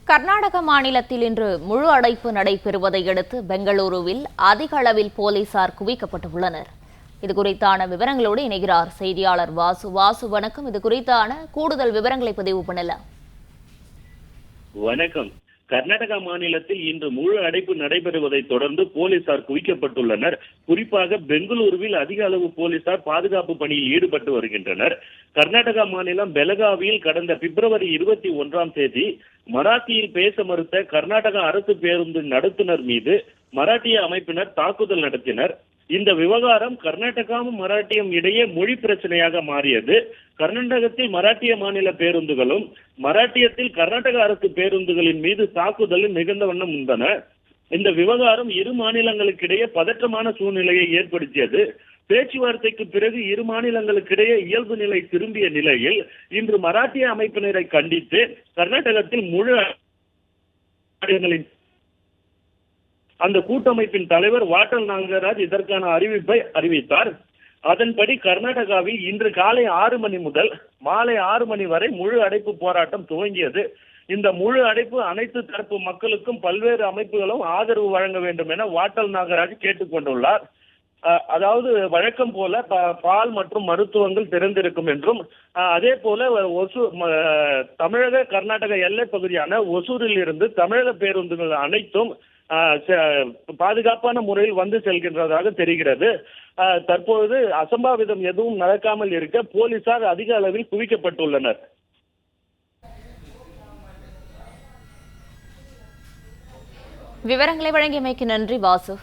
கர்நாடக மாநிலத்தில் இன்று முழு அடைப்பு நடைபெறுவதை அடுத்து பெங்களூருவில் அதிக அளவில் போலீசார் குவிக்கப்பட்டுள்ளனர். இதுகுறித்தான விவரங்களோடு இணைகிறார் செய்தியாளர் வாசு. வணக்கம். இது குறித்தான கூடுதல் விவரங்களை பதிவு பண்ணலாம். வணக்கம். கர்நாடகா மாநிலத்தில் இன்று முழு அடைப்பு நடைபெறுவதை தொடர்ந்து போலீசார் குவிக்கப்பட்டுள்ளனர். குறிப்பாக பெங்களூருவில் அதிக அளவு போலீசார் பாதுகாப்பு பணியில் ஈடுபட்டு வருகின்றனர். கர்நாடகா மாநிலம் பெலகாவியில் கடந்த பிப்ரவரி 21ஆம் தேதி மராத்தியில் பேச மறுத்த கர்நாடகா அரசு பேருந்து நடத்துனர் மீது மராட்டிய அமைப்பினர் தாக்குதல் நடத்தினர். இந்த விவகாரம் கர்நாடகாவும் மராட்டியம் இடையே மொழி பிரச்சனையாக மாறியது. கர்நாடகத்தில் மராட்டிய மாநில பேருந்துகளும் மராட்டியத்தில் கர்நாடக அரசு பேருந்துகளின் மீது தாக்குதலும் நிகழ்ந்த வண்ணம் இருந்தன. இந்த விவகாரம் இரு மாநிலங்களுக்கிடையே பதற்றமான சூழ்நிலையை ஏற்படுத்தியது. பேச்சுவார்த்தைக்கு பிறகு இரு மாநிலங்களுக்கிடையே இயல்பு நிலை திரும்பிய நிலையில் இன்று மராட்டிய அமைப்பினரை கண்டித்து கர்நாடகத்தில் முழு அந்த கூட்டமைப்பின் தலைவர் வாட்டல் நாகராஜ் இதற்கான அறிவிப்பை அறிவித்தார். அதன்படி கர்நாடகாவில் இன்று காலை 6 மணி முதல் மாலை 6 மணி வரை முழு அடைப்பு போராட்டம் துவங்கியது. இந்த முழு அடைப்பு அனைத்து தரப்பு மக்களுக்கும் பல்வேறு அமைப்புகளும் ஆதரவு வழங்க வேண்டும் என வாட்டல் நாகராஜ் கேட்டுக்கொண்டுள்ளார். அதாவது வழக்கம் போல பால் மற்றும் மருத்துவங்கள் திறந்திருக்கும் என்றும், அதே போல தமிழக கர்நாடக எல்லை பகுதியான ஒசூரில் இருந்து தமிழக பேருந்துகள் அனைத்தும் பாதுகாப்பான முறையில் வந்து செல்கின்றதாக தெரிகிறது. தற்போது அசம்பாவிதம் எதுவும் நடக்காமல் இருக்க போலீசார் அதிக அளவில் குவிக்கப்பட்டுள்ளனர். விவரங்களை வழங்கியமைக்கு நன்றி வாசு.